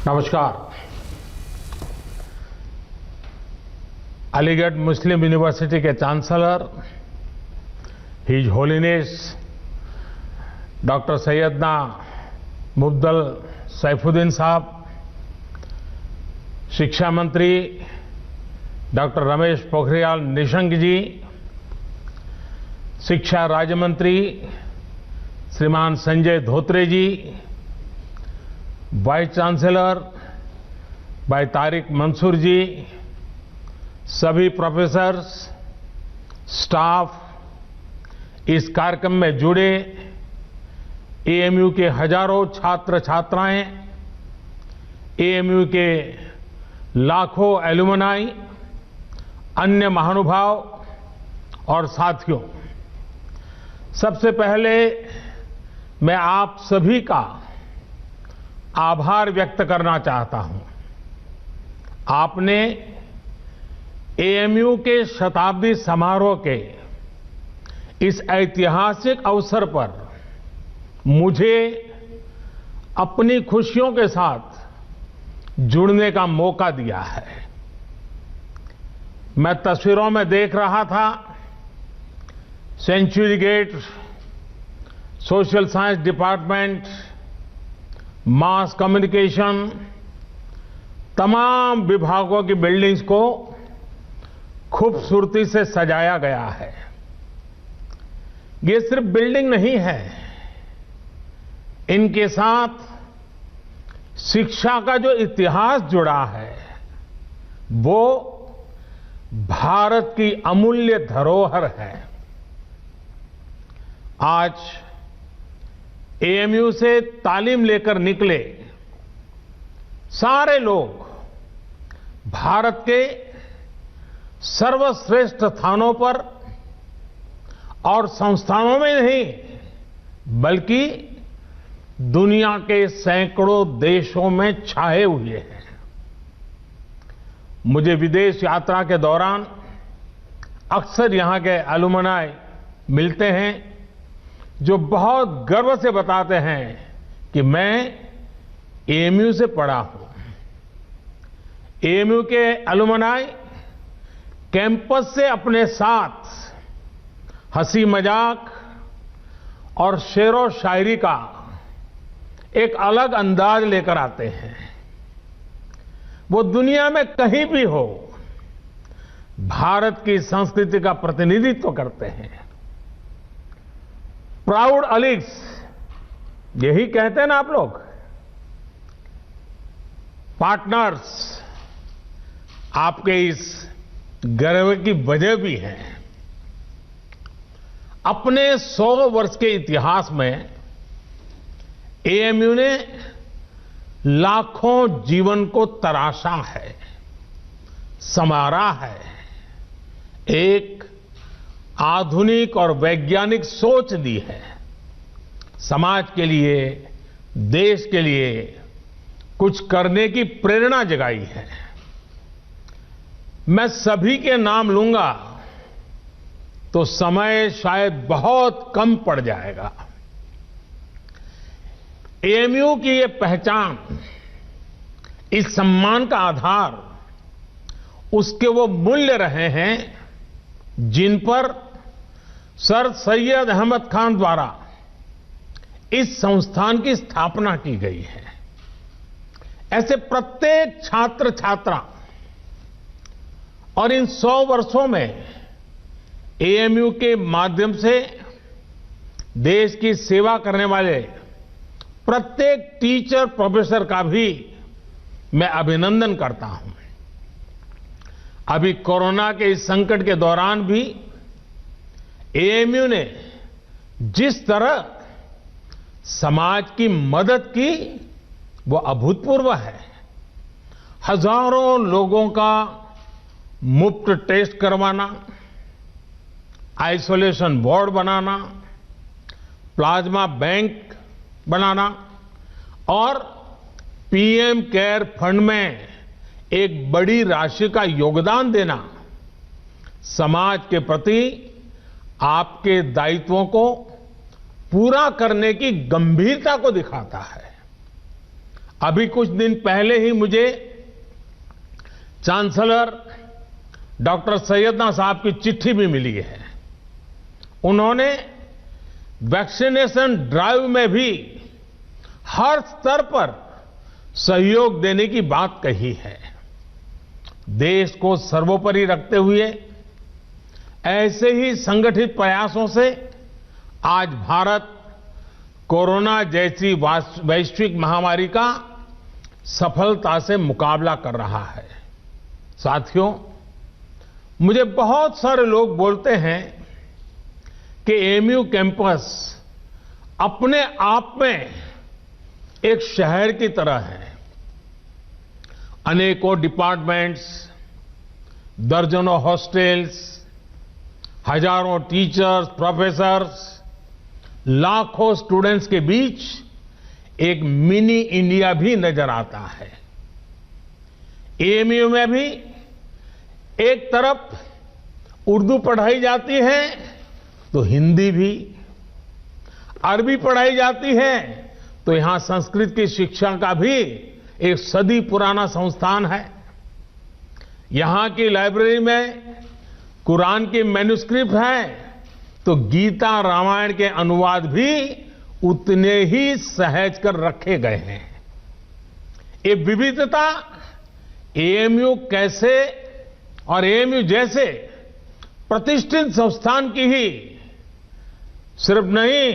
नमस्कार। अलीगढ़ मुस्लिम यूनिवर्सिटी के chancellor his holiness doctor Syedna Mufaddal Saifuddin साहब, शिक्षा मंत्री डॉक्टर रमेश पोखरियाल निशंक जी, शिक्षा राज्य मंत्री श्रीमान संजय धोत्रे जी, वाइस चांसलर भाई तारिक मंसूर जी, सभी प्रोफेसर्स, स्टाफ, इस कार्यक्रम में जुड़े एएमयू के हजारों छात्र छात्राएं, एएमयू के लाखों एलुमनाई, अन्य महानुभाव और साथियों, सबसे पहले मैं आप सभी का आभार व्यक्त करना चाहता हूं। आपने एएमयू के शताब्दी समारोह के इस ऐतिहासिक अवसर पर मुझे अपनी खुशियों के साथ जुड़ने का मौका दिया है। मैं तस्वीरों में देख रहा था, century gate, social science department, mass communication, तमाम विभागों की बिल्डिंग्स को खूबसूरती से सजाया गया है। ये सिर्फ बिल्डिंग नहीं है, इनके साथ शिक्षा का जो इतिहास जुड़ा है वो भारत की अमूल्य धरोहर है। आज एएमयू से तालीम लेकर निकले सारे लोग भारत के सर्वश्रेष्ठ स्थानों पर और संस्थानों में नहीं बल्कि दुनिया के सैकड़ों देशों में छाए हुए हैं। मुझे विदेश यात्रा के दौरान अक्सर यहां के एलुमनाई मिलते हैं जो बहुत गर्व से बताते हैं कि मैं एएमयू से पढ़ा हूं। एएमयू के एलुमनाई कैंपस से अपने साथ हंसी मजाक और शेरो शायरी का एक अलग अंदाज लेकर आते हैं। वो दुनिया में कहीं भी हो भारत की संस्कृति का प्रतिनिधित्व करते हैं। प्राउड अलीग्स, यही कहते हैं ना आप लोग। पार्टनर्स, आपके इस गर्व की वजह भी है। अपने 100 वर्ष के इतिहास में एएमयू ने लाखों जीवन को तराशा है, संवारा है, एक आधुनिक और वैज्ञानिक सोच दी है। समाज के लिए, देश के लिए कुछ करने की प्रेरणा जगाई है। मैं सभी के नाम लूंगा तो समय शायद बहुत कम पड़ जाएगा। एएमयू की ये पहचान, इस सम्मान का आधार उसके वो मूल्य रहे हैं जिन पर सर सैयद अहमद खान द्वारा इस संस्थान की स्थापना की गई है। ऐसे प्रत्येक छात्र छात्रा और इन 100 वर्षों में एएमयू के माध्यम से देश की सेवा करने वाले प्रत्येक टीचर प्रोफेसर का भी मैं अभिनंदन करता हूं। अभी कोरोना के इस संकट के दौरान भी एएमयू ने जिस तरह समाज की मदद की वो अभूतपूर्व है। हजारों लोगों का मुफ्त टेस्ट करवाना, आइसोलेशन वार्ड बनाना, प्लाज्मा बैंक बनाना और पीएम केयर फंड में एक बड़ी राशि का योगदान देना समाज के प्रति आपके दायित्वों को पूरा करने की गंभीरता को दिखाता है। अभी कुछ दिन पहले ही मुझे चांसलर डॉक्टर सैयदना साहब की चिट्ठी भी मिली है। उन्होंने वैक्सीनेशन ड्राइव में भी हर स्तर पर सहयोग देने की बात कही है। देश को सर्वोपरि रखते हुए ऐसे ही संगठित प्रयासों से आज भारत कोरोना जैसी वैश्विक महामारी का सफलता से मुकाबला कर रहा है। साथियों, मुझे बहुत सारे लोग बोलते हैं कि एएमयू कैंपस अपने आप में एक शहर की तरह है। अनेकों डिपार्टमेंट्स, दर्जनों हॉस्टल्स, हजारों टीचर्स, प्रोफेसर्स, लाखों स्टूडेंट्स के बीच एक मिनी इंडिया भी नजर आता है। एएमयू में भी एक तरफ उर्दू पढ़ाई जाती है तो हिंदी भी, अरबी पढ़ाई जाती है तो यहां संस्कृत की शिक्षा का भी एक सदी पुराना संस्थान है। यहां की लाइब्रेरी में कुरान की मैन्युस्क्रिप्ट है तो गीता रामायण के अनुवाद भी उतने ही सहज कर रखे गए हैं। ये विविधता एएमयू कैसे और एएमयू जैसे प्रतिष्ठित संस्थान की ही सिर्फ नहीं,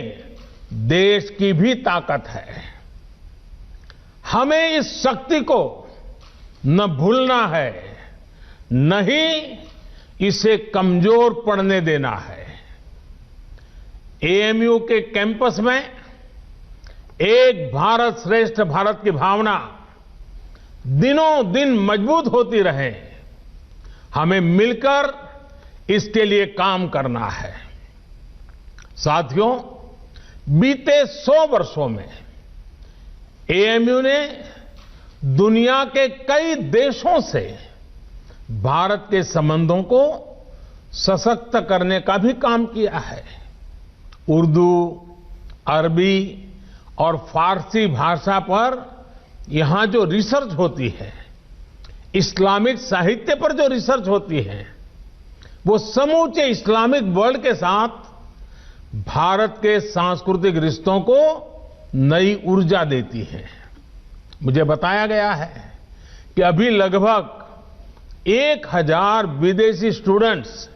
देश की भी ताकत है। हमें इस शक्ति को न भूलना है, न ही इसे कमजोर पड़ने देना है। एएमयू के कैंपस में एक भारत श्रेष्ठ भारत की भावना दिनों दिन मजबूत होती रहे, हमें मिलकर इसके लिए काम करना है। साथियों, बीते 100 वर्षों में एएमयू ने दुनिया के कई देशों से भारत के संबंधों को सशक्त करने का भी काम किया है। उर्दू, अरबी और फारसी भाषा पर यहां जो रिसर्च होती है, इस्लामिक साहित्य पर जो रिसर्च होती है, वो समूचे इस्लामिक वर्ल्ड के साथ भारत के सांस्कृतिक रिश्तों को नई ऊर्जा देती है। मुझे बताया गया है कि अभी लगभग 1000 विदेशी स्टूडेंट्स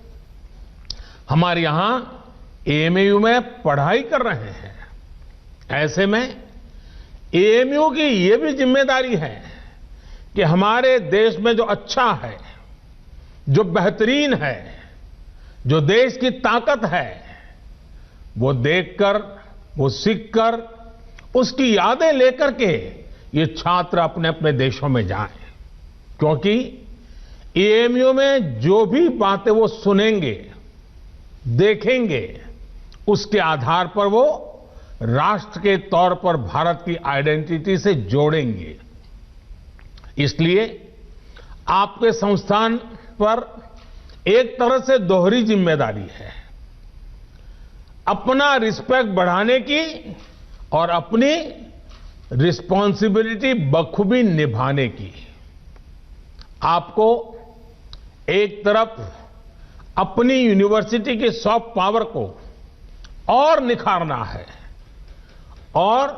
हमारे यहां एएमयू में पढ़ाई कर रहे हैं। ऐसे में एएमयू की ये भी जिम्मेदारी है कि हमारे देश में जो अच्छा है, जो बेहतरीन है, जो देश की ताकत है, वो देखकर, वो सीखकर, उसकी यादें लेकर के ये छात्र अपने अपने देशों में जाएं। क्योंकि एएमयू में जो भी बातें वो सुनेंगे, देखेंगे, उसके आधार पर वो राष्ट्र के तौर पर भारत की आइडेंटिटी से जोड़ेंगे। इसलिए आपके संस्थान पर एक तरह से दोहरी जिम्मेदारी है, अपना रिस्पेक्ट बढ़ाने की और अपनी रिस्पॉन्सिबिलिटी बखूबी निभाने की। आपको एक तरफ अपनी यूनिवर्सिटी की सॉफ्ट पावर को और निखारना है और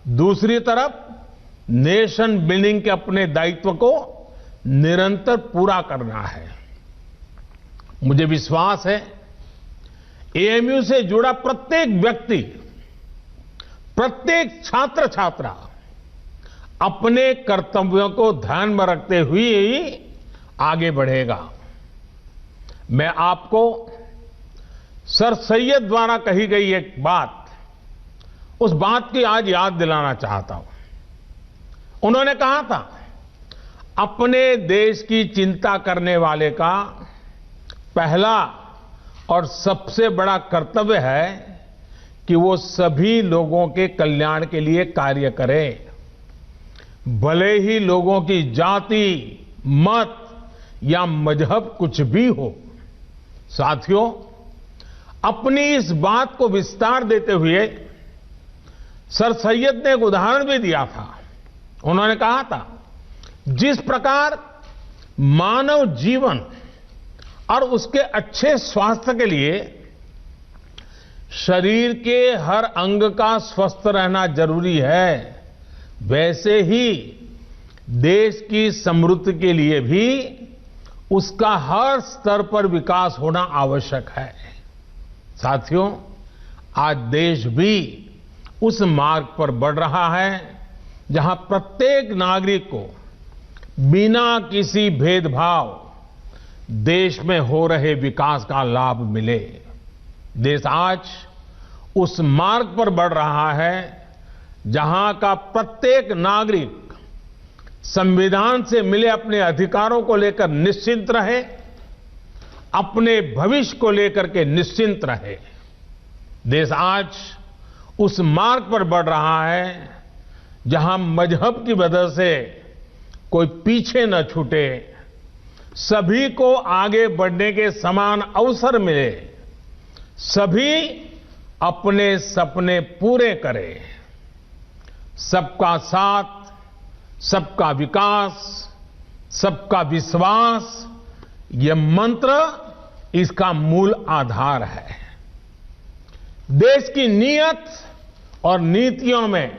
दूसरी तरफ नेशन बिल्डिंग के अपने दायित्व को निरंतर पूरा करना है। मुझे विश्वास है एएमयू से जुड़ा प्रत्येक व्यक्ति, प्रत्येक छात्र छात्रा अपने कर्तव्यों को ध्यान में रखते हुए ही आगे बढ़ेगा। मैं आपको सर सैयद द्वारा कही गई एक बात, उस बात की आज याद दिलाना चाहता हूं। उन्होंने कहा था, अपने देश की चिंता करने वाले का पहला और सबसे बड़ा कर्तव्य है कि वो सभी लोगों के कल्याण के लिए कार्य करे, भले ही लोगों की जाति, मत या मजहब कुछ भी हो। साथियों, अपनी इस बात को विस्तार देते हुए सर सैयद ने एक उदाहरण भी दिया था। उन्होंने कहा था, जिस प्रकार मानव जीवन और उसके अच्छे स्वास्थ्य के लिए शरीर के हर अंग का स्वस्थ रहना जरूरी है, वैसे ही देश की समृद्धि के लिए भी उसका हर स्तर पर विकास होना आवश्यक है। साथियों, आज देश भी उस मार्ग पर बढ़ रहा है जहां प्रत्येक नागरिक को बिना किसी भेदभाव देश में हो रहे विकास का लाभ मिले। देश आज उस मार्ग पर बढ़ रहा है जहां का प्रत्येक नागरिक संविधान से मिले अपने अधिकारों को लेकर निश्चिंत रहे, अपने भविष्य को लेकर के निश्चिंत रहे। देश आज उस मार्ग पर बढ़ रहा है जहां मजहब की वजह से कोई पीछे न छूटे, सभी को आगे बढ़ने के समान अवसर मिले, सभी अपने सपने पूरे करें। सबका साथ, सबका विकास, सबका विश्वास, यह मंत्र इसका मूल आधार है। देश की नीयत और नीतियों में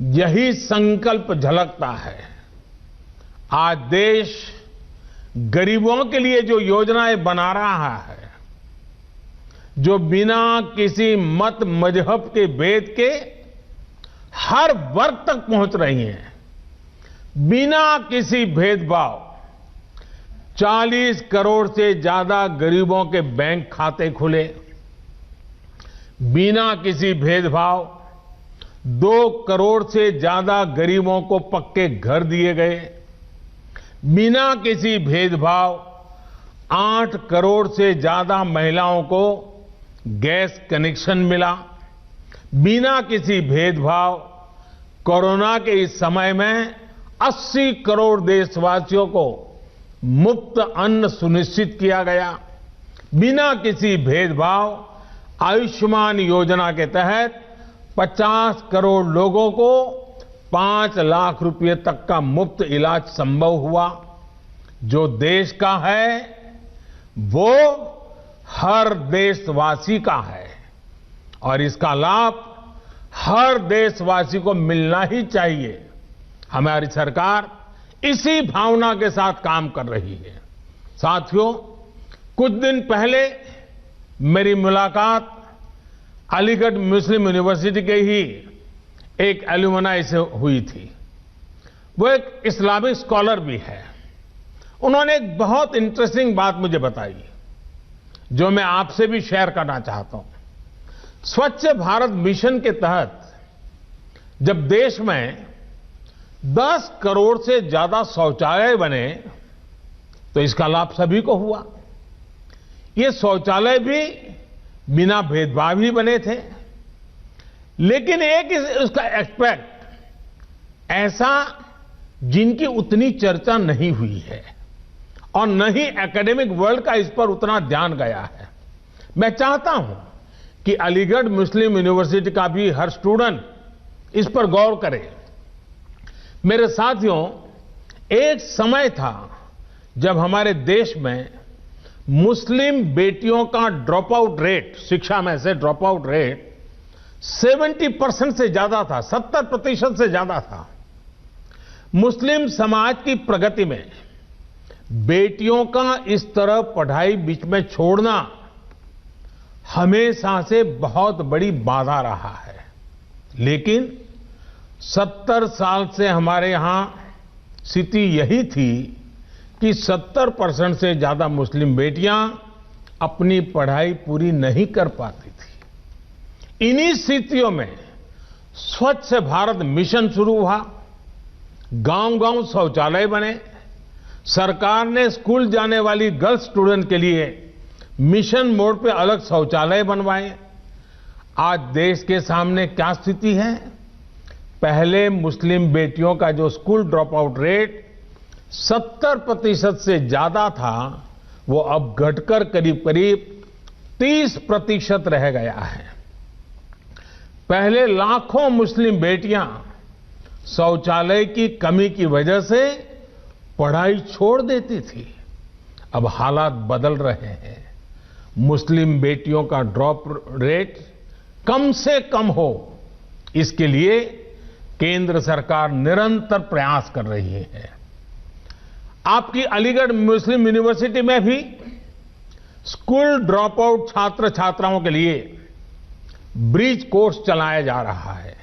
यही संकल्प झलकता है। आज देश गरीबों के लिए जो योजनाएं बना रहा है, जो बिना किसी मत मजहब के भेद के हर वर्ग तक पहुंच रही हैं, बिना किसी भेदभाव 40 करोड़ से ज्यादा गरीबों के बैंक खाते खुले, बिना किसी भेदभाव 2 करोड़ से ज्यादा गरीबों को पक्के घर दिए गए, बिना किसी भेदभाव 8 करोड़ से ज्यादा महिलाओं को गैस कनेक्शन मिला, बिना किसी भेदभाव कोरोना के इस समय में 80 करोड़ देशवासियों को मुफ्त अन्न सुनिश्चित किया गया, बिना किसी भेदभाव आयुष्मान योजना के तहत 50 करोड़ लोगों को 5 लाख रुपए तक का मुफ्त इलाज संभव हुआ। जो देश का है वो हर देशवासी का है और इसका लाभ हर देशवासी को मिलना ही चाहिए। हमारी सरकार इसी भावना के साथ काम कर रही है। साथियों, कुछ दिन पहले मेरी मुलाकात अलीगढ़ मुस्लिम यूनिवर्सिटी के ही एक एल्यूमनाई से हुई थी। वो एक इस्लामिक स्कॉलर भी है। उन्होंने एक बहुत इंटरेस्टिंग बात मुझे बताई जो मैं आपसे भी शेयर करना चाहता हूं। स्वच्छ भारत मिशन के तहत जब देश में 10 करोड़ से ज्यादा शौचालय बने तो इसका लाभ सभी को हुआ। ये शौचालय भी बिना भेदभाव ही बने थे, लेकिन एक उसका एस्पेक्ट ऐसा जिनकी उतनी चर्चा नहीं हुई है और न ही एकेडमिक वर्ल्ड का इस पर उतना ध्यान गया है। मैं चाहता हूं कि अलीगढ़ मुस्लिम यूनिवर्सिटी का भी हर स्टूडेंट इस पर गौर करे। मेरे साथियों, एक समय था जब हमारे देश में मुस्लिम बेटियों का ड्रॉप आउट रेट, शिक्षा में से ड्रॉप आउट रेट 70% से ज्यादा था, 70% से ज्यादा था। मुस्लिम समाज की प्रगति में बेटियों का इस तरह पढ़ाई बीच में छोड़ना हमेशा से बहुत बड़ी बाधा रहा है। लेकिन 70 साल से हमारे यहां स्थिति यही थी कि 70% से ज्यादा मुस्लिम बेटियां अपनी पढ़ाई पूरी नहीं कर पाती थी। इन्हीं स्थितियों में स्वच्छ भारत मिशन शुरू हुआ, गांव-गांव शौचालय बने, सरकार ने स्कूल जाने वाली गर्ल्स स्टूडेंट के लिए मिशन मोड पे अलग शौचालय बनवाए। आज देश के सामने क्या स्थिति है? पहले मुस्लिम बेटियों का जो स्कूल ड्रॉप आउट रेट 70% से ज्यादा था, वो अब घटकर करीब-करीब 30% रह गया है। पहले लाखों मुस्लिम बेटियां शौचालय की कमी की वजह से पढ़ाई छोड़ देती थी। अब हालात बदल रहे हैं। मुस्लिम बेटियों का ड्रॉप रेट कम से कम हो, इसके लिए केंद्र सरकार निरंतर प्रयास कर रही है। आपकी अलीगढ़ मुस्लिम यूनिवर्सिटी में भी स्कूल ड्रॉप आउट छात्र छात्राओं के लिए ब्रिज कोर्स चलाया जा रहा है।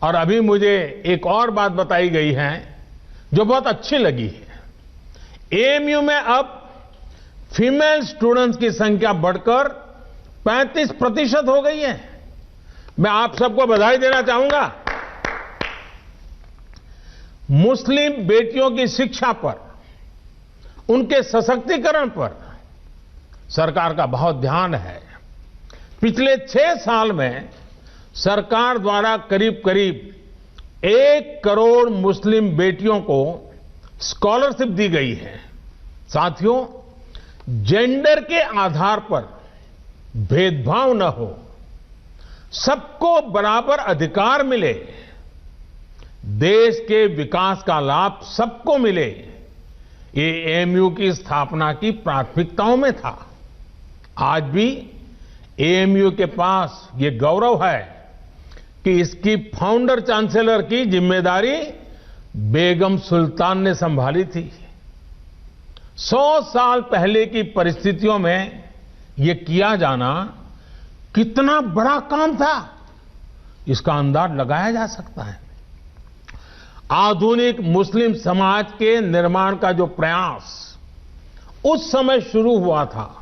और अभी मुझे एक और बात बताई गई है जो बहुत अच्छी लगी है। एएमयू में अब फीमेल स्टूडेंट्स की संख्या बढ़कर 35% हो गई है। मैं आप सबको बधाई देना चाहूंगा। मुस्लिम बेटियों की शिक्षा पर, उनके सशक्तिकरण पर सरकार का बहुत ध्यान है। पिछले 6 साल में सरकार द्वारा करीब करीब 1 करोड़ मुस्लिम बेटियों को स्कॉलरशिप दी गई है। साथियों, जेंडर के आधार पर भेदभाव न हो, सबको बराबर अधिकार मिले, देश के विकास का लाभ सबको मिले, ये एएमयू की स्थापना की प्राथमिकताओं में था। आज भी एएमयू के पास ये गौरव है कि इसकी फाउंडर चांसलर की जिम्मेदारी बेगम सुल्तान ने संभाली थी। 100 साल पहले की परिस्थितियों में ये किया जाना कितना बड़ा काम था, इसका अंदाज लगाया जा सकता है। आधुनिक मुस्लिम समाज के निर्माण का जो प्रयास उस समय शुरू हुआ था,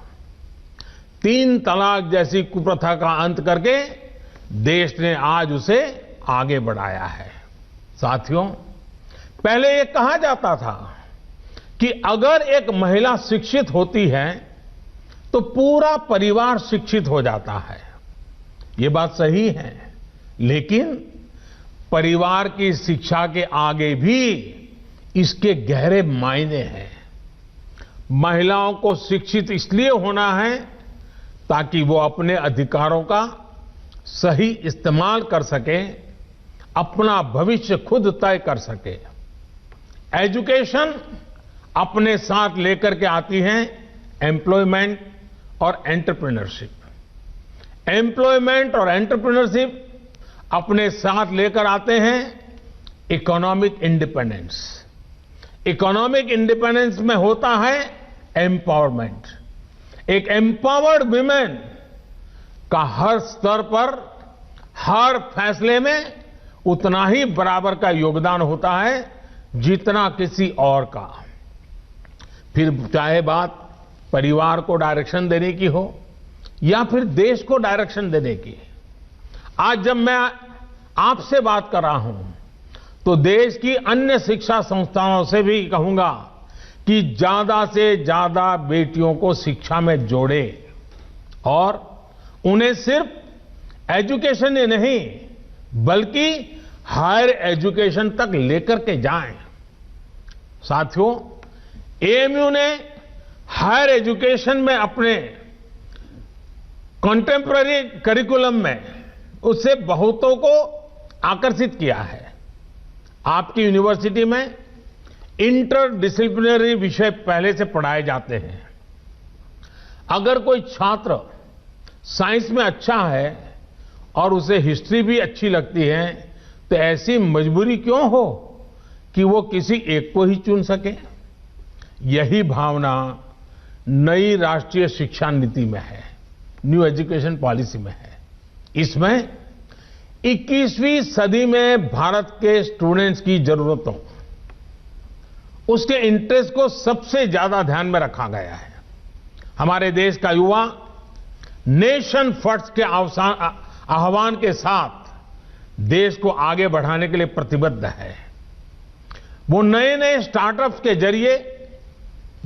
3 तलाक जैसी कुप्रथा का अंत करके देश ने आज उसे आगे बढ़ाया है। साथियों, पहले ये कहा जाता था कि अगर एक महिला शिक्षित होती है तो पूरा परिवार शिक्षित हो जाता है। ये बात सही है, लेकिन परिवार की शिक्षा के आगे भी इसके गहरे मायने हैं। महिलाओं को शिक्षित इसलिए होना है ताकि वो अपने अधिकारों का सही इस्तेमाल कर सके, अपना भविष्य खुद तय कर सके। एजुकेशन अपने साथ लेकर के आती है एम्प्लॉयमेंट और एंटरप्रेन्योरशिप। एम्प्लॉयमेंट और एंटरप्रेन्योरशिप अपने साथ लेकर आते हैं इकोनॉमिक इंडिपेंडेंस। इकोनॉमिक इंडिपेंडेंस में होता है एम्पावरमेंट। एक एम्पावर्ड वुमेन का हर स्तर पर, हर फैसले में उतना ही बराबर का योगदान होता है जितना किसी और का। फिर चाहे बात परिवार को डायरेक्शन देने की हो या फिर देश को डायरेक्शन देने की। आज जब मैं आपसे बात कर रहा हूं तो देश की अन्य शिक्षा संस्थानों से भी कहूंगा कि ज्यादा से ज्यादा बेटियों को शिक्षा में जोड़े और उन्हें सिर्फ एजुकेशन ही नहीं बल्कि हायर एजुकेशन तक लेकर के जाएं। साथियों, एएमयू ने हायर एजुकेशन में अपने कंटेम्पररी करिकुलम में उससे बहुतों को आकर्षित किया है। आपकी यूनिवर्सिटी में इंटर डिसिप्लिनरी विषय पहले से पढ़ाए जाते हैं। अगर कोई छात्र साइंस में अच्छा है और उसे हिस्ट्री भी अच्छी लगती है तो ऐसी मजबूरी क्यों हो कि वो किसी एक को ही चुन सके। यही भावना नई राष्ट्रीय शिक्षा नीति में है, न्यू एजुकेशन पॉलिसी में है। इसमें 21वीं सदी में भारत के स्टूडेंट्स की जरूरतों, उसके इंटरेस्ट को सबसे ज्यादा ध्यान में रखा गया है। हमारे देश का युवा नेशन फर्स्ट के आह्वान के साथ देश को आगे बढ़ाने के लिए प्रतिबद्ध है। वो नए नए स्टार्टअप्स के जरिए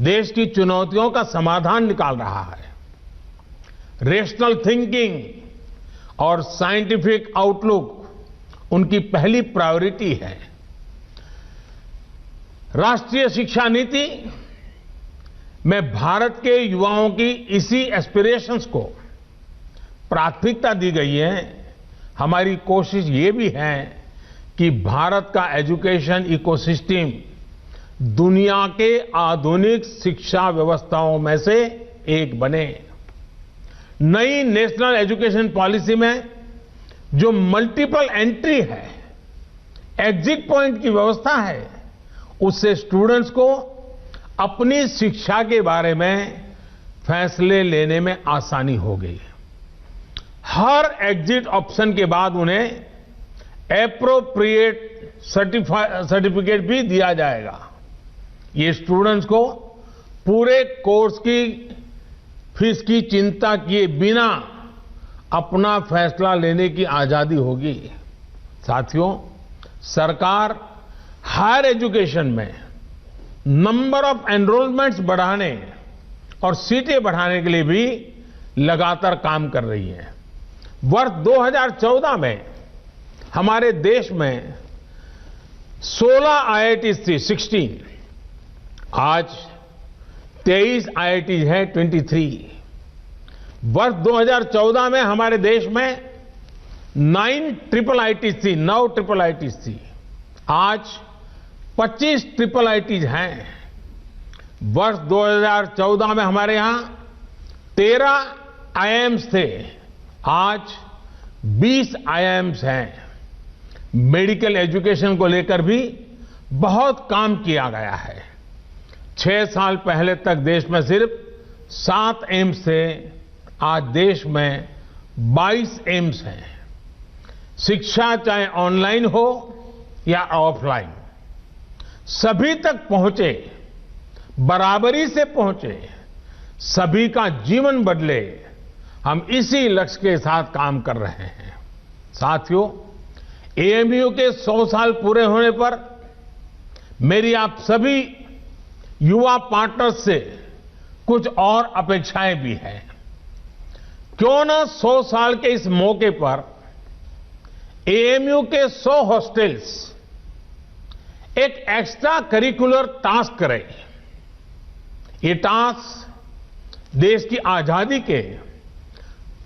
देश की चुनौतियों का समाधान निकाल रहा है। रेशनल थिंकिंग और साइंटिफिक आउटलुक उनकी पहली प्रायोरिटी है। राष्ट्रीय शिक्षा नीति में भारत के युवाओं की इसी एस्पिरेशंस को प्राथमिकता दी गई है। हमारी कोशिश ये भी है कि भारत का एजुकेशन इकोसिस्टम दुनिया के आधुनिक शिक्षा व्यवस्थाओं में से एक बने। नई नेशनल एजुकेशन पॉलिसी में जो मल्टीपल एंट्री है, एग्जिट पॉइंट की व्यवस्था है, उससे स्टूडेंट्स को अपनी शिक्षा के बारे में फैसले लेने में आसानी हो गई। हर एग्जिट ऑप्शन के बाद उन्हें एप्रोप्रिएट सर्टिफिकेट भी दिया जाएगा। ये स्टूडेंट्स को पूरे कोर्स की फीस की चिंता किए बिना अपना फैसला लेने की आजादी होगी। साथियों, सरकार हायर एजुकेशन में नंबर ऑफ एनरोलमेंट्स बढ़ाने और सीटें बढ़ाने के लिए भी लगातार काम कर रही है। वर्ष 2014 में हमारे देश में 16 आईआईटीज थी, 16। आज 23 आईआईटीज हैं, 23। वर्ष 2014 में हमारे देश में 9 ट्रिपल आईटीज थी, 9 ट्रिपल आईटीज थी। आज 25 ट्रिपल आईटीज हैं। वर्ष 2014 में हमारे यहां 13 आईआईएम्स थे, आज 20 आईआईएम्स हैं। मेडिकल एजुकेशन को लेकर भी बहुत काम किया गया है। 6 साल पहले तक देश में सिर्फ 7 एम्स थे, आज देश में 22 एम्स हैं। शिक्षा चाहे ऑनलाइन हो या ऑफलाइन, सभी तक पहुंचे, बराबरी से पहुंचे, सभी का जीवन बदले, हम इसी लक्ष्य के साथ काम कर रहे हैं। साथियों, एएमयू के 100 साल पूरे होने पर मेरी आप सभी युवा पार्टनर्स से कुछ और अपेक्षाएं भी हैं। क्यों न 100 साल के इस मौके पर एएमयू के 100 हॉस्टल्स एक एक्स्ट्रा करिकुलर टास्क करें। ये टास्क देश की आजादी के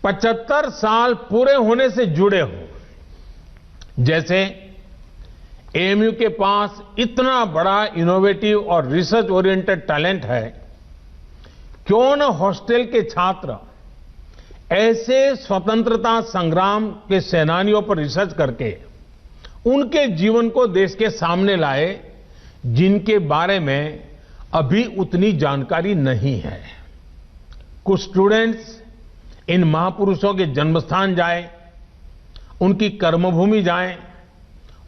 75 साल पूरे होने से जुड़े हों। जैसे एएमयू के पास इतना बड़ा इनोवेटिव और रिसर्च ओरिएंटेड टैलेंट है, क्यों न हॉस्टल के छात्र ऐसे स्वतंत्रता संग्राम के सेनानियों पर रिसर्च करके उनके जीवन को देश के सामने लाए, जिनके बारे में अभी उतनी जानकारी नहीं है। कुछ स्टूडेंट्स इन महापुरुषों के जन्मस्थान जाएं, उनकी कर्मभूमि जाएं,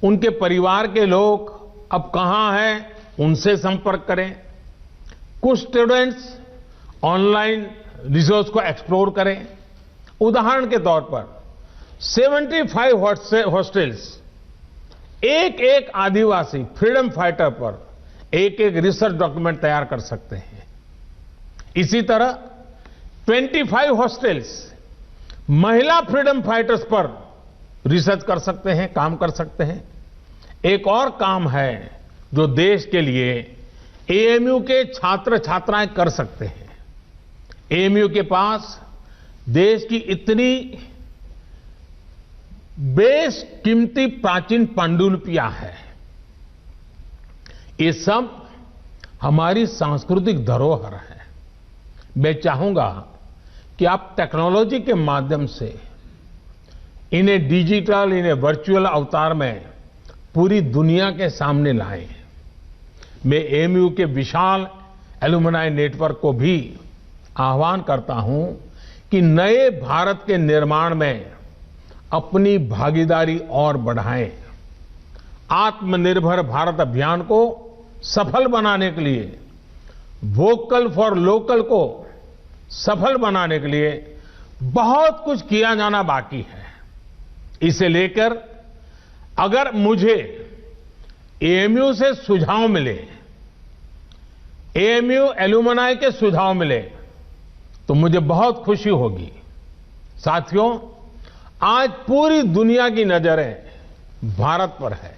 उनके परिवार के लोग अब कहां हैं, उनसे संपर्क करें। कुछ स्टूडेंट्स ऑनलाइन रिसोर्स को एक्सप्लोर करें। उदाहरण के तौर पर 75 हॉस्टल्स एक आदिवासी फ्रीडम फाइटर पर एक रिसर्च डॉक्यूमेंट तैयार कर सकते हैं। इसी तरह 25 हॉस्टल्स महिला फ्रीडम फाइटर्स पर रिसर्च कर सकते हैं, काम कर सकते हैं। एक और काम है जो देश के लिए एएमयू के छात्र छात्राएं कर सकते हैं। एएमयू के पास देश की इतनी बेशकीमती प्राचीन पांडुलिपियां हैं। ये सब हमारी सांस्कृतिक धरोहर है। मैं चाहूंगा कि आप टेक्नोलॉजी के माध्यम से इन्हें डिजिटल, इन्हें वर्चुअल अवतार में पूरी दुनिया के सामने लाएं। मैं एएमयू के विशाल एलुमनाई नेटवर्क को भी आह्वान करता हूं कि नए भारत के निर्माण में अपनी भागीदारी और बढ़ाएं। आत्मनिर्भर भारत अभियान को सफल बनाने के लिए, वोकल फॉर लोकल को सफल बनाने के लिए बहुत कुछ किया जाना बाकी है। इसे लेकर अगर मुझे एएमयू से सुझाव मिले, एएमयू एलुमनाई के सुझाव मिले, तो मुझे बहुत खुशी होगी। साथियों, आज पूरी दुनिया की नजरें भारत पर है।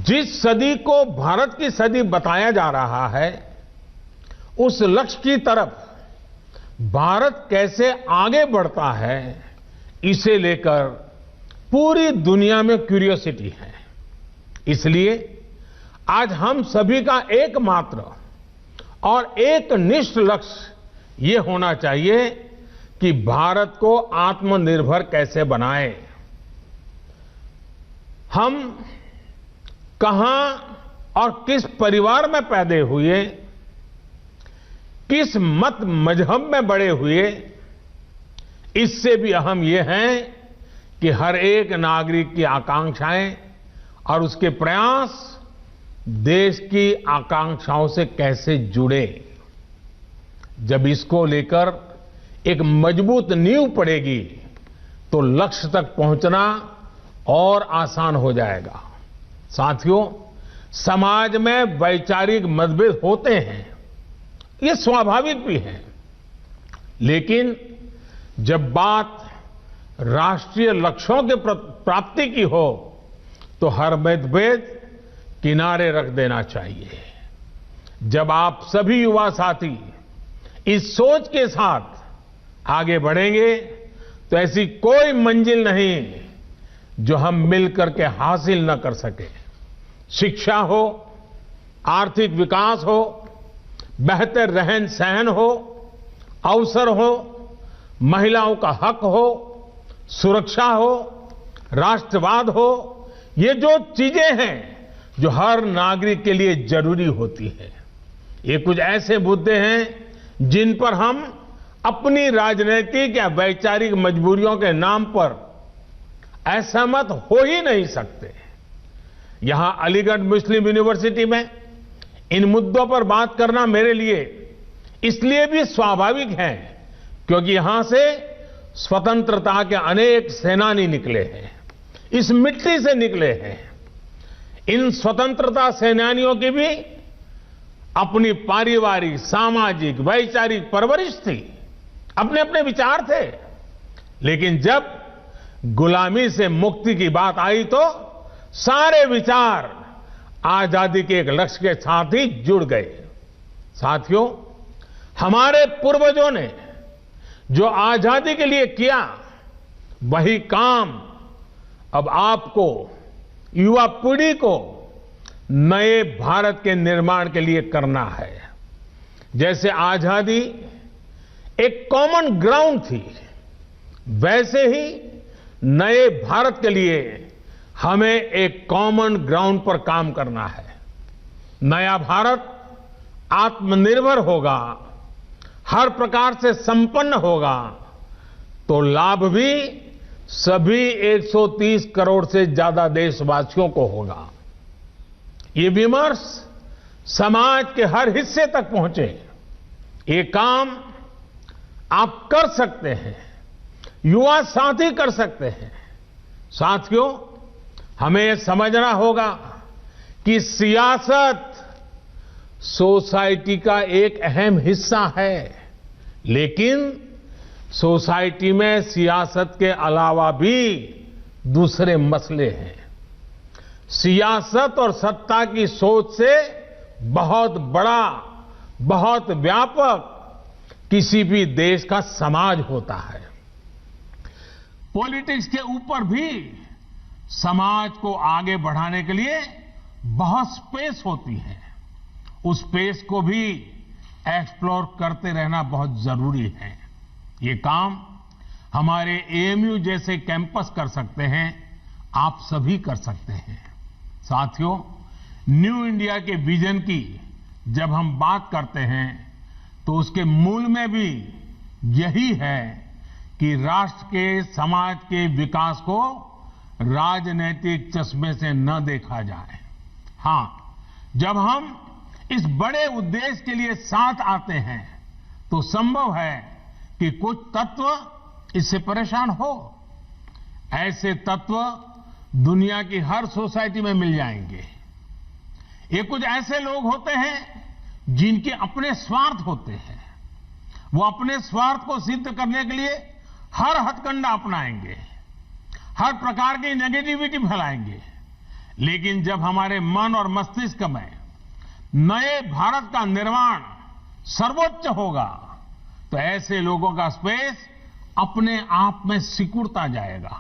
जिस सदी को भारत की सदी बताया जा रहा है, उस लक्ष्य की तरफ भारत कैसे आगे बढ़ता है, इसे लेकर पूरी दुनिया में क्यूरियोसिटी है। इसलिए आज हम सभी का एकमात्र और एक निष्ठ लक्ष्य ये होना चाहिए कि भारत को आत्मनिर्भर कैसे बनाएं। हम कहां और किस परिवार में पैदा हुए, किस मत मजहब में बड़े हुए, इससे भी अहम यह है कि हर एक नागरिक की आकांक्षाएं और उसके प्रयास देश की आकांक्षाओं से कैसे जुड़े। जब इसको लेकर एक मजबूत नींव पड़ेगी तो लक्ष्य तक पहुंचना और आसान हो जाएगा। साथियों, समाज में वैचारिक मतभेद होते हैं, ये स्वाभाविक भी है, लेकिन जब बात राष्ट्रीय लक्ष्यों के प्राप्ति की हो तो हर मतभेद किनारे रख देना चाहिए। जब आप सभी युवा साथी इस सोच के साथ आगे बढ़ेंगे तो ऐसी कोई मंजिल नहीं जो हम मिलकर के हासिल न कर सके। शिक्षा हो, आर्थिक विकास हो, बेहतर रहन सहन हो, अवसर हो, महिलाओं का हक हो, सुरक्षा हो, राष्ट्रवाद हो, ये जो चीजें हैं जो हर नागरिक के लिए जरूरी होती है, ये कुछ ऐसे मुद्दे हैं जिन पर हम अपनी राजनीतिक या वैचारिक मजबूरियों के नाम पर असहमत हो ही नहीं सकते। यहां अलीगढ़ मुस्लिम यूनिवर्सिटी में इन मुद्दों पर बात करना मेरे लिए इसलिए भी स्वाभाविक है क्योंकि यहां से स्वतंत्रता के अनेक सेनानी निकले हैं, इस मिट्टी से निकले हैं। इन स्वतंत्रता सेनानियों की भी अपनी पारिवारिक, सामाजिक, वैचारिक परवरिश थी, अपने अपने विचार थे, लेकिन जब गुलामी से मुक्ति की बात आई तो सारे विचार आजादी के एक लक्ष्य के साथ ही जुड़ गए। साथियों, हमारे पूर्वजों ने जो आजादी के लिए किया वही काम अब आपको, युवा पीढ़ी को नए भारत के निर्माण के लिए करना है। जैसे आजादी एक कॉमन ग्राउंड थी, वैसे ही नए भारत के लिए हमें एक कॉमन ग्राउंड पर काम करना है। नया भारत आत्मनिर्भर होगा, हर प्रकार से संपन्न होगा तो लाभ भी सभी 130 करोड़ से ज्यादा देशवासियों को होगा। ये विमर्श समाज के हर हिस्से तक पहुंचे, ये काम आप कर सकते हैं, युवा साथी कर सकते हैं। साथियों, हमें यह समझना होगा कि सियासत सोसाइटी का एक अहम हिस्सा है, लेकिन सोसाइटी में सियासत के अलावा भी दूसरे मसले हैं। सियासत और सत्ता की सोच से बहुत बड़ा, बहुत व्यापक किसी भी देश का समाज होता है। पॉलिटिक्स के ऊपर भी समाज को आगे बढ़ाने के लिए बहुत स्पेस होती है, उस स्पेस को भी एक्सप्लोर करते रहना बहुत जरूरी है। ये काम हमारे एएमयू जैसे कैंपस कर सकते हैं, आप सभी कर सकते हैं। साथियों, न्यू इंडिया के विजन की जब हम बात करते हैं तो उसके मूल में भी यही है कि राष्ट्र के, समाज के विकास को राजनीतिक चश्मे से न देखा जाए। हां, जब हम इस बड़े उद्देश्य के लिए साथ आते हैं तो संभव है कि कुछ तत्व इससे परेशान हो। ऐसे तत्व दुनिया की हर सोसाइटी में मिल जाएंगे। ये कुछ ऐसे लोग होते हैं जिनके अपने स्वार्थ होते हैं, वो अपने स्वार्थ को सिद्ध करने के लिए हर हथकंडा अपनाएंगे, हर प्रकार की नेगेटिविटी फैलाएंगे। लेकिन जब हमारे मन और मस्तिष्क में नए भारत का निर्माण सर्वोच्च होगा तो ऐसे लोगों का स्पेस अपने आप में सिकुड़ता जाएगा।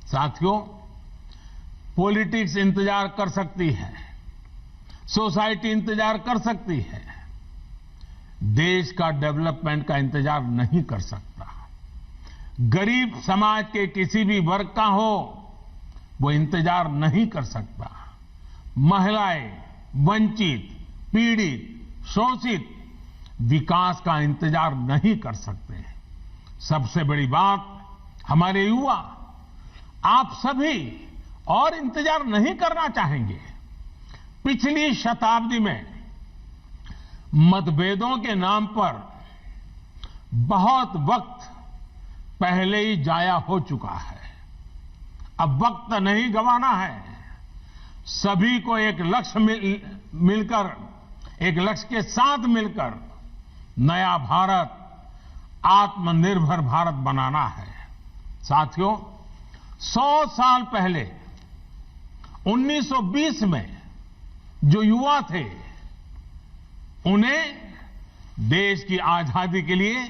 साथियों, पॉलिटिक्स इंतजार कर सकती है, सोसाइटी इंतजार कर सकती है, देश का डेवलपमेंट का इंतजार नहीं कर सकता। गरीब समाज के किसी भी वर्ग का हो, वो इंतजार नहीं कर सकता। महिलाएं, वंचित, पीड़ित, शोषित विकास का इंतजार नहीं कर सकते। सबसे बड़ी बात, हमारे युवा, आप सभी और इंतजार नहीं करना चाहेंगे। पिछली शताब्दी में मतभेदों के नाम पर बहुत वक्त पहले ही जाया हो चुका है। अब वक्त नहीं गंवाना है। सभी को एक लक्ष्य मिलकर, एक लक्ष्य के साथ मिलकर नया भारत, आत्मनिर्भर भारत बनाना है। साथियों, 100 साल पहले 1920 में जो युवा थे, उन्हें देश की आजादी के लिए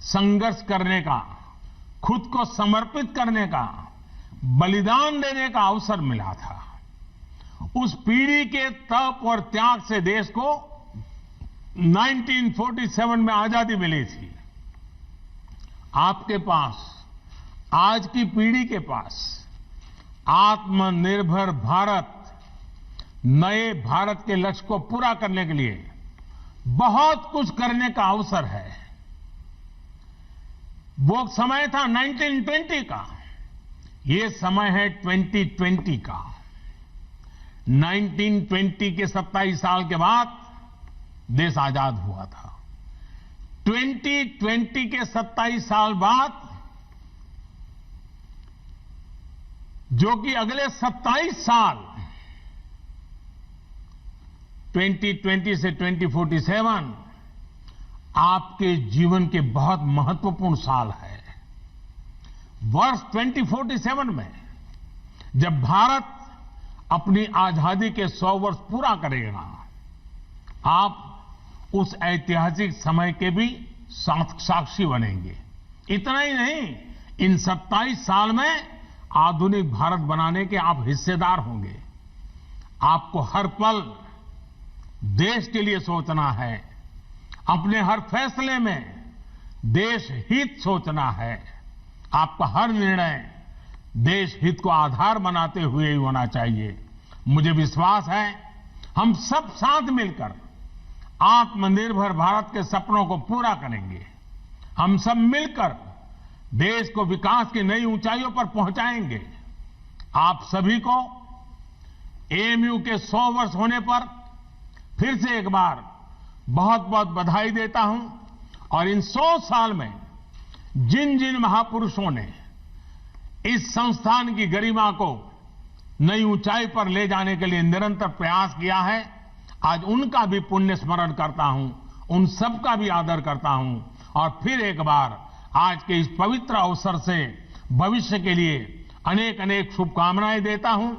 संघर्ष करने का, खुद को समर्पित करने का, बलिदान देने का अवसर मिला था। उस पीढ़ी के तप और त्याग से देश को 1947 में आजादी मिली थी। आपके पास, आज की पीढ़ी के पास आत्मनिर्भर भारत, नए भारत के लक्ष्य को पूरा करने के लिए बहुत कुछ करने का अवसर है। वो समय था 1920 का, ये समय है 2020 का। 1920 के 27 साल के बाद देश आजाद हुआ था। 2020 के 27 साल बाद, जो कि अगले 27 साल 2020 से 2047 आपके जीवन के बहुत महत्वपूर्ण साल है। वर्ष 2047 में जब भारत अपनी आजादी के 100 वर्ष पूरा करेगा, आप उस ऐतिहासिक समय के भी साक्षी बनेंगे। इतना ही नहीं, इन 27 साल में आधुनिक भारत बनाने के आप हिस्सेदार होंगे। आपको हर पल देश के लिए सोचना है, अपने हर फैसले में देश हित सोचना है। आपका हर निर्णय देश हित को आधार बनाते हुए ही होना चाहिए। मुझे विश्वास है, हम सब साथ मिलकर आत्मनिर्भर भारत के सपनों को पूरा करेंगे। हम सब मिलकर देश को विकास की नई ऊंचाइयों पर पहुंचाएंगे। आप सभी को एएमयू के 100 वर्ष होने पर फिर से एक बार बहुत बहुत बधाई देता हूं। और इन 100 साल में जिन जिन महापुरुषों ने इस संस्थान की गरिमा को नई ऊंचाई पर ले जाने के लिए निरंतर प्रयास किया है, आज उनका भी पुण्य स्मरण करता हूं, उन सबका भी आदर करता हूं। और फिर एक बार आज के इस पवित्र अवसर से भविष्य के लिए अनेक अनेक शुभकामनाएं देता हूं।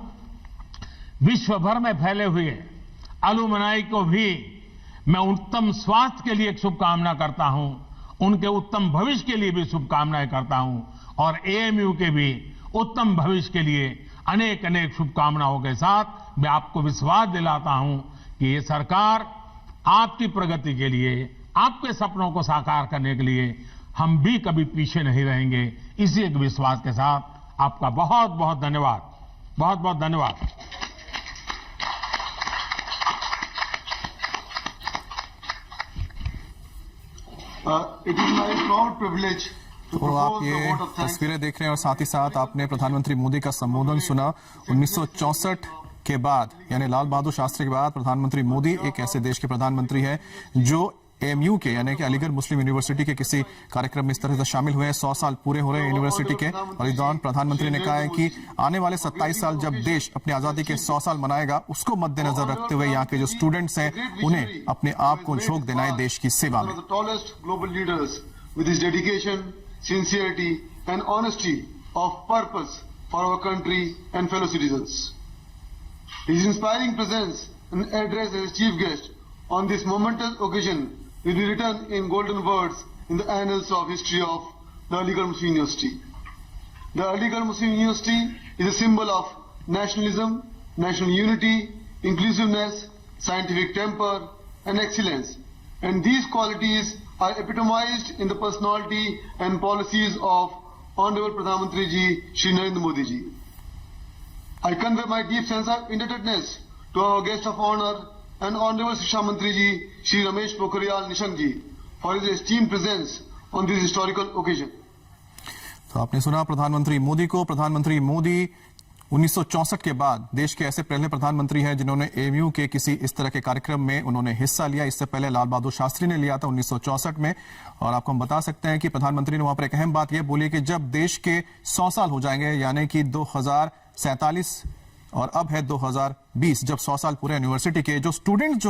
विश्व भर में फैले हुए अलुमनाई को भी मैं उत्तम स्वास्थ्य के लिए एक शुभकामना करता हूं, उनके उत्तम भविष्य के लिए भी शुभकामनाएं करता हूं। और एएमयू के भी उत्तम भविष्य के लिए अनेक अनेक शुभकामनाओं के साथ मैं आपको विश्वास दिलाता हूं कि ये सरकार आपकी प्रगति के लिए, आपके सपनों को साकार करने के लिए हम भी कभी पीछे नहीं रहेंगे। इसी एक विश्वास के साथ आपका बहुत बहुत धन्यवाद, बहुत बहुत धन्यवाद। It is my proud privilege to तो आप propose the ये vote of thanks. तस्वीरें देख रहे हैं और साथ ही साथ आपने प्रधानमंत्री मोदी का संबोधन सुना। 1964 के बाद, यानी लाल बहादुर शास्त्री के बाद प्रधानमंत्री मोदी एक ऐसे देश के प्रधानमंत्री हैं जो एएमयू के, यानी कि अलीगढ़ मुस्लिम यूनिवर्सिटी के किसी कार्यक्रम में इस तरह से शामिल हुए हैं। 100 साल पूरे हो रहे हैं यूनिवर्सिटी के, और इस दौरान प्रधानमंत्री ने कहा है कि आने वाले 27 साल जब देश अपनी आजादी के 100 साल मनाएगा, उसको मद्देनजर रखते हुए यहाँ के जो स्टूडेंट्स हैं उन्हें अपने आप को झोंक देना है देश की सेवा में। One of the tallest global leaders with his dedication, sincerity and honesty of purpose for our country and fellow citizens. His inspiring presence and address as chief guest on this momentous occasion will be written in golden words in the annals of history of the Aligarh Muslim University. The Aligarh Muslim University is a symbol of nationalism, national unity, inclusiveness, scientific temper, and excellence. And these qualities are epitomized in the personality and policies of Honorable Pradhan Mantri Ji, Shri Narendra Modi Ji. I convey my deep sense of indebtedness to our guest of honor and Honorable Shiksha Mantri Ji, Shri Ramesh Pokhriyal Nishank Ji, for his esteemed presence on this historical occasion. तो आपने सुना प्रधानमंत्री मोदी को। प्रधानमंत्री मोदी 1964 के बाद देश के ऐसे पहले प्रधानमंत्री हैं जिन्होंने एएमयू के किसी इस तरह के कार्यक्रम में उन्होंने हिस्सा लिया। इससे पहले लाल बहादुर शास्त्री ने लिया था 1964 में। और आपको हम बता सकते हैं कि प्रधानमंत्री ने वहां पर एक अहम बात यह बोली कि जब देश के 100 साल हो जाएंगे, यानी कि 2047 और अब है 2020, जब 100 साल पूरे यूनिवर्सिटी के जो स्टूडेंट